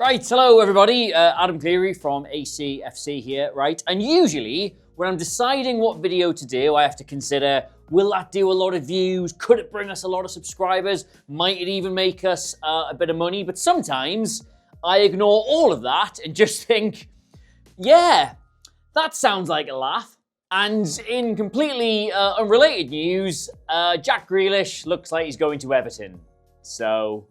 Right, hello everybody, Adam Clery from ACFC here, right? And usually, when I'm deciding what video to do, I have to consider, will that do a lot of views? Could it bring us a lot of subscribers? Might it even make us a bit of money? But sometimes, I ignore all of that and just think, yeah, that sounds like a laugh. And in completely unrelated news, Jack Grealish looks like he's going to Everton. So...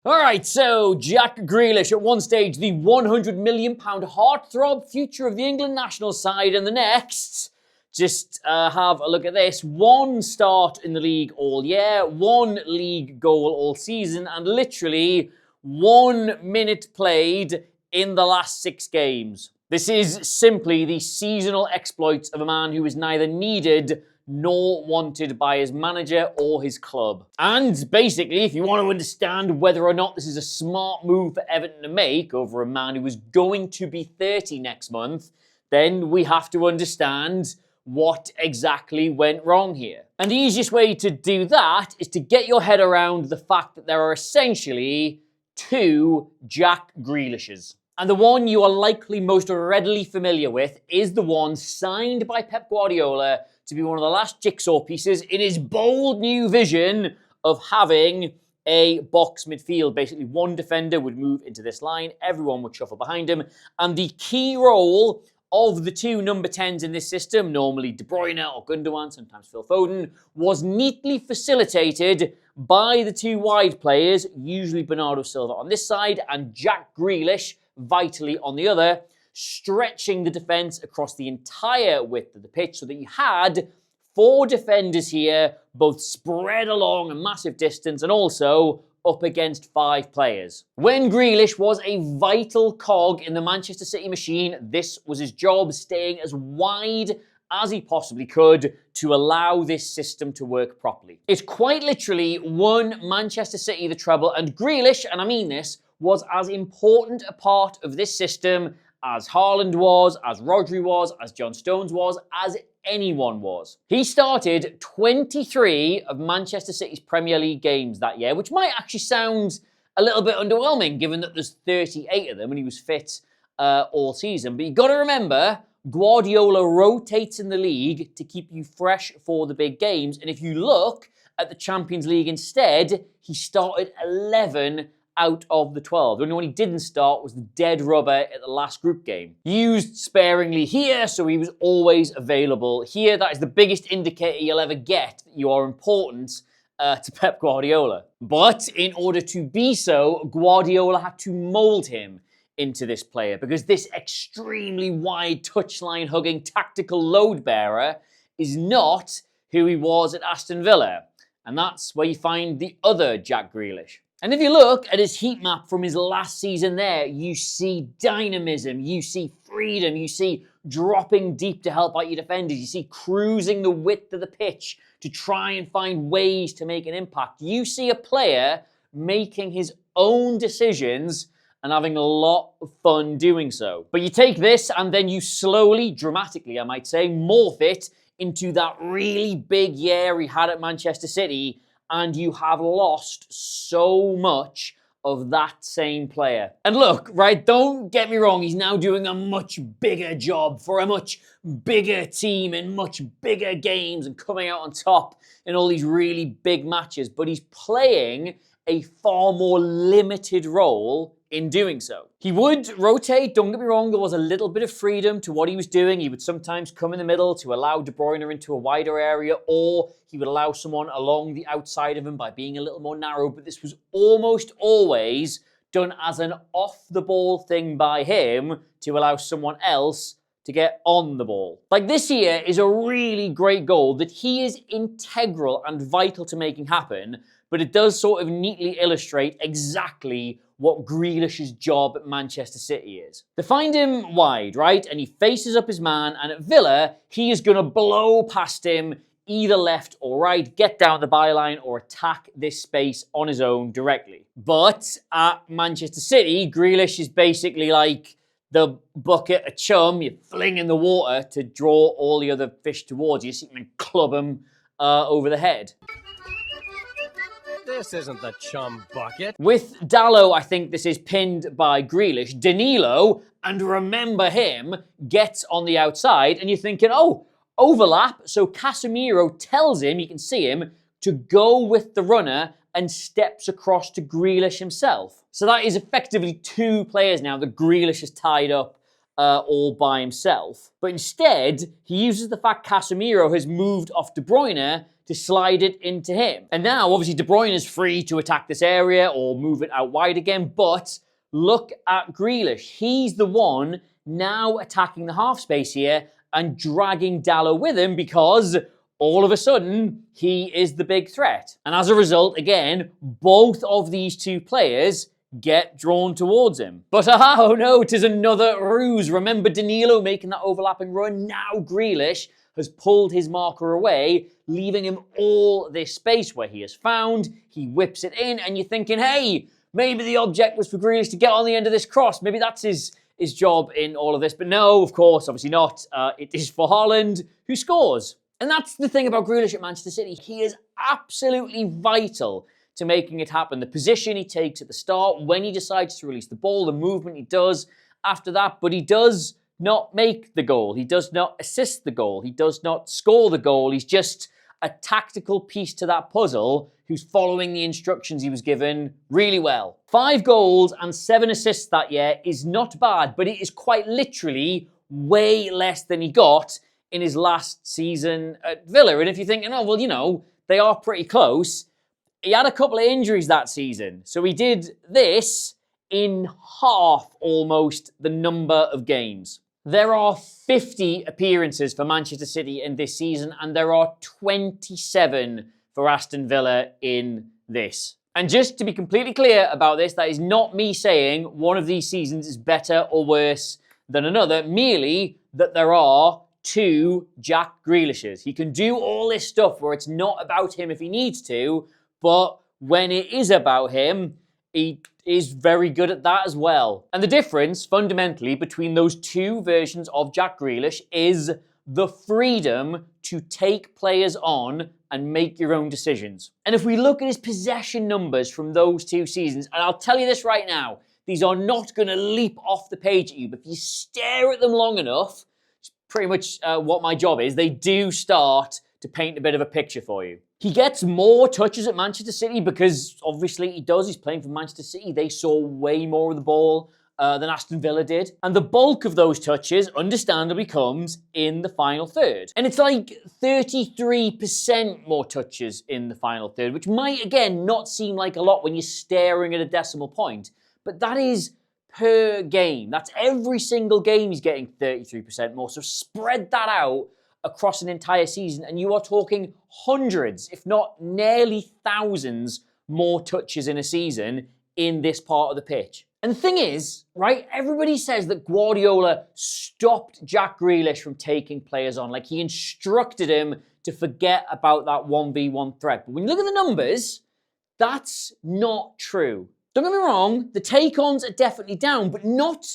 Alright, so Jack Grealish, at one stage the £100 million heartthrob future of the England national side, and the next, just have a look at this, one start in the league all year, one league goal all season, and literally 1 minute played in the last 6 games. This is simply the seasonal exploits of a man who is neither needed nor wanted by his manager or his club. And basically, if you want to understand whether or not this is a smart move for Everton to make over a man who is going to be 30 next month, then we have to understand what exactly went wrong here. And the easiest way to do that is to get your head around the fact that there are essentially 2 Jack Grealishes. And the one you are likely most readily familiar with is the one signed by Pep Guardiola to be one of the last jigsaw pieces in his bold new vision of having a box midfield. Basically, one defender would move into this line, everyone would shuffle behind him, and the key role of the 2 number 10s in this system, normally De Bruyne or Gundogan, sometimes Phil Foden, was neatly facilitated by the 2 wide players, usually Bernardo Silva on this side and Jack Grealish vitally on the other, stretching the defence across the entire width of the pitch so that you had 4 defenders here, both spread along a massive distance and also up against 5 players. When Grealish was a vital cog in the Manchester City machine, this was his job, staying as wide as he possibly could to allow this system to work properly. It quite literally won Manchester City the treble, and Grealish, and I mean this, was as important a part of this system as Haaland was, as Rodri was, as John Stones was, as anyone was. He started 23 of Manchester City's Premier League games that year, which might actually sound a little bit underwhelming given that there's 38 of them and he was fit all season. But you've got to remember, Guardiola rotates in the league to keep you fresh for the big games. And if you look at the Champions League instead, he started 11 out of the 12. The only one he didn't start was the dead rubber at the last group game. Used sparingly here, so he was always available here. That is the biggest indicator you'll ever get that you are important to Pep Guardiola. But in order to be so, Guardiola had to mould him into this player because this extremely wide touchline hugging tactical load bearer is not who he was at Aston Villa. And that's where you find the other Jack Grealish. And if you look at his heat map from his last season there, you see dynamism, you see freedom, you see dropping deep to help out your defenders, you see cruising the width of the pitch to try and find ways to make an impact. You see a player making his own decisions and having a lot of fun doing so. But you take this and then you slowly, dramatically I might say, morph it into that really big year he had at Manchester City, and you have lost so much of that same player. And look, right, don't get me wrong, he's now doing a much bigger job for a much bigger team in much bigger games and coming out on top in all these really big matches, but he's playing a far more limited role in doing so. He would rotate, don't get me wrong, there was a little bit of freedom to what he was doing. He would sometimes come in the middle to allow De Bruyne into a wider area, or he would allow someone along the outside of him by being a little more narrow, but this was almost always done as an off-the-ball thing by him to allow someone else to get on the ball. Like this here is a really great goal that he is integral and vital to making happen, but it does sort of neatly illustrate exactly what Grealish's job at Manchester City is. They find him wide, right? And he faces up his man, and at Villa, he is going to blow past him either left or right, get down the byline, or attack this space on his own directly. But at Manchester City, Grealish is basically like the bucket of chum you fling in the water to draw all the other fish towards you so you can club them over the head. This isn't the chum bucket. With Dalot, I think this is pinned by Grealish. Danilo, and remember him, gets on the outside, and you're thinking, oh, overlap. So Casemiro tells him, you can see him, to go with the runner and steps across to Grealish himself. So that is effectively two players now that Grealish is tied up all by himself. But instead, he uses the fact Casemiro has moved off De Bruyne to slide it into him. And now, obviously, De Bruyne is free to attack this area or move it out wide again, but look at Grealish. He's the one now attacking the half space here and dragging Dalot with him because all of a sudden, he is the big threat. And as a result, again, both of these two players get drawn towards him. But oh no, 'tis another ruse. Remember Danilo making that overlapping run? Now Grealish has pulled his marker away, leaving him all this space where he has found. He whips it in, and you're thinking, hey, maybe the object was for Grealish to get on the end of this cross. Maybe that's his job in all of this. But no, of course, obviously not. It is for Haaland, who scores. And that's the thing about Grealish at Manchester City. He is absolutely vital to making it happen. The position he takes at the start, when he decides to release the ball, the movement he does after that, but he does not make the goal. He does not assist the goal. He does not score the goal. He's just a tactical piece to that puzzle who's following the instructions he was given really well. 5 goals and 7 assists that year is not bad, but it is quite literally way less than he got in his last season at Villa. And if you're thinking, oh, well, you know, they are pretty close, he had a couple of injuries that season. So he did this in half almost the number of games. There are 50 appearances for Manchester City in this season, and there are 27 for Aston Villa in this. And just to be completely clear about this, that is not me saying one of these seasons is better or worse than another, merely that there are 2 Jack Grealishes. He can do all this stuff where it's not about him if he needs to, but when it is about him, he is very good at that as well. And the difference, fundamentally, between those 2 versions of Jack Grealish is the freedom to take players on and make your own decisions. And if we look at his possession numbers from those 2 seasons, and I'll tell you this right now, these are not going to leap off the page at you, but if you stare at them long enough, it's pretty much what my job is, they do start to paint a bit of a picture for you. He gets more touches at Manchester City because obviously he does. He's playing for Manchester City. They saw way more of the ball than Aston Villa did. And the bulk of those touches, understandably, comes in the final third. And it's like 33% more touches in the final third, which might, again, not seem like a lot when you're staring at a decimal point. But that is per game. That's every single game he's getting 33% more. So spread that out across an entire season, and you are talking hundreds, if not nearly thousands, more touches in a season in this part of the pitch. And the thing is, right, everybody says that Guardiola stopped Jack Grealish from taking players on, like he instructed him to forget about that 1v1 threat. But when you look at the numbers, that's not true. Don't get me wrong, the take-ons are definitely down, but not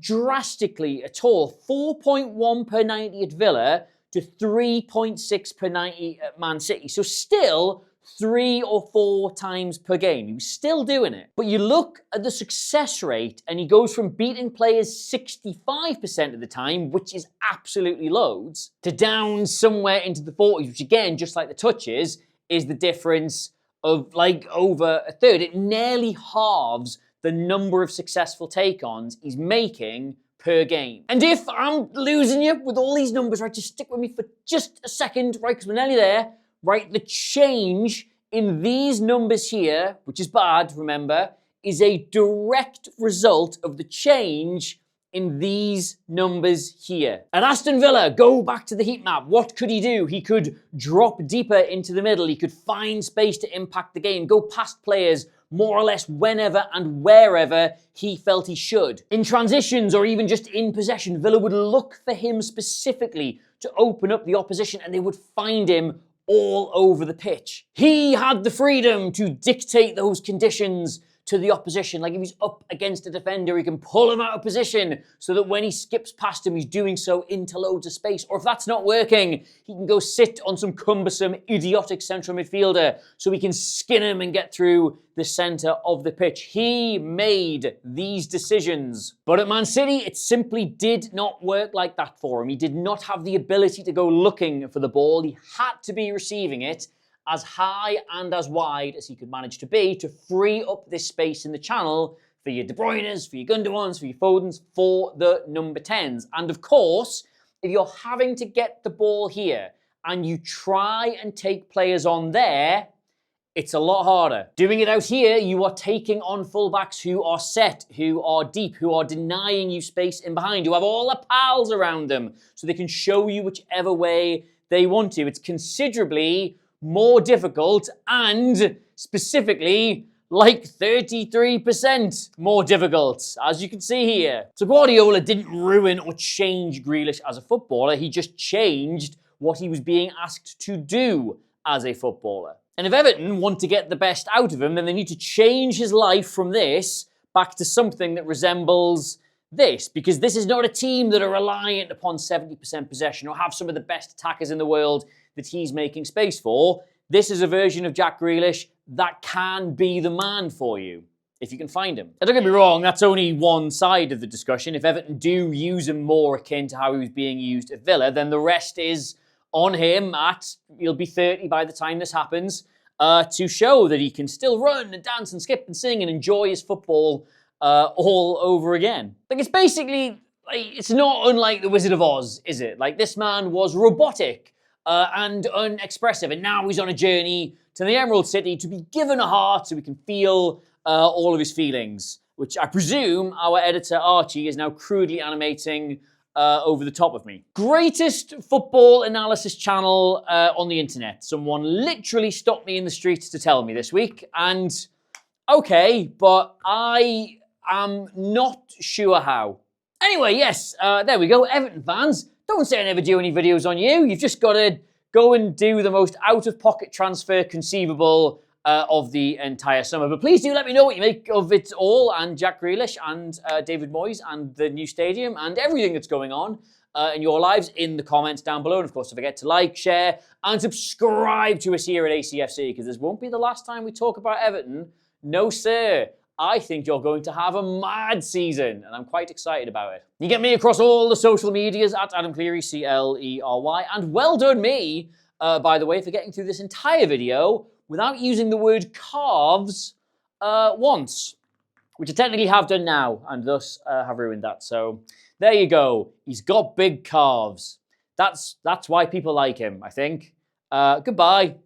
drastically at all. 4.1 per 90 at Villa, to 3.6 per 90 at Man City. So still 3 or 4 times per game. He was still doing it. But you look at the success rate and he goes from beating players 65% of the time, which is absolutely loads, to down somewhere into the 40s, which again, just like the touches, is the difference of like over a third. It nearly halves the number of successful take-ons he's making per game. And if I'm losing you with all these numbers, right, just stick with me for just a second, right, because we're nearly there, right, the change in these numbers here, which is bad, remember, is a direct result of the change in these numbers here. At Aston Villa, go back to the heat map. What could he do? He could drop deeper into the middle. He could find space to impact the game, go past players more or less whenever and wherever he felt he should. In transitions or even just in possession, Villa would look for him specifically to open up the opposition and they would find him all over the pitch. He had the freedom to dictate those conditions, to the opposition. Like if he's up against a defender, he can pull him out of position so that when he skips past him, he's doing so into loads of space. Or if that's not working, he can go sit on some cumbersome, idiotic central midfielder so he can skin him and get through the centre of the pitch. He made these decisions. But at Man City, it simply did not work like that for him. He did not have the ability to go looking for the ball. He had to be receiving it as high and as wide as he could manage to be to free up this space in the channel for your De Bruynes, for your Gundogan's, for your Fodens, for the number 10s. And of course, if you're having to get the ball here and you try and take players on there, it's a lot harder. Doing it out here, you are taking on fullbacks who are set, who are deep, who are denying you space in behind, who have all the pals around them so they can show you whichever way they want to. It's considerably more difficult and specifically like 33% more difficult, as you can see here. So Guardiola didn't ruin or change Grealish as a footballer, he just changed what he was being asked to do as a footballer. And if Everton want to get the best out of him, then they need to change his life from this back to something that resembles this, because this is not a team that are reliant upon 70% possession or have some of the best attackers in the world that he's making space for. This is a version of Jack Grealish that can be the man for you, if you can find him. Now, don't get me wrong, that's only one side of the discussion. If Everton do use him more akin to how he was being used at Villa, then the rest is on him he'll be 30 by the time this happens, to show that he can still run and dance and skip and sing and enjoy his football all over again. Like, it's basically, it's not unlike the Wizard of Oz, is it? Like, this man was robotic and unexpressive, and now he's on a journey to the Emerald City to be given a heart so we can feel all of his feelings, which I presume our editor Archie is now crudely animating over the top of me. Greatest football analysis channel on the internet. Someone literally stopped me in the streets to tell me this week, and okay, but I am not sure how. Anyway, yes, there we go. Everton fans, don't say I never do any videos on you. You've just got to go and do the most out-of-pocket transfer conceivable of the entire summer. But please do let me know what you make of it all, and Jack Grealish and David Moyes and the new stadium and everything that's going on in your lives in the comments down below. And of course, don't forget to like, share, and subscribe to us here at ACFC, because this won't be the last time we talk about Everton. No, sir. I think you're going to have a mad season, and I'm quite excited about it. You get me across all the social medias at Adam Clery, C-L-E-R-Y, and well done me, by the way, for getting through this entire video without using the word calves once, which I technically have done now, and thus have ruined that. So there you go. He's got big calves. That's why people like him, I think. Goodbye.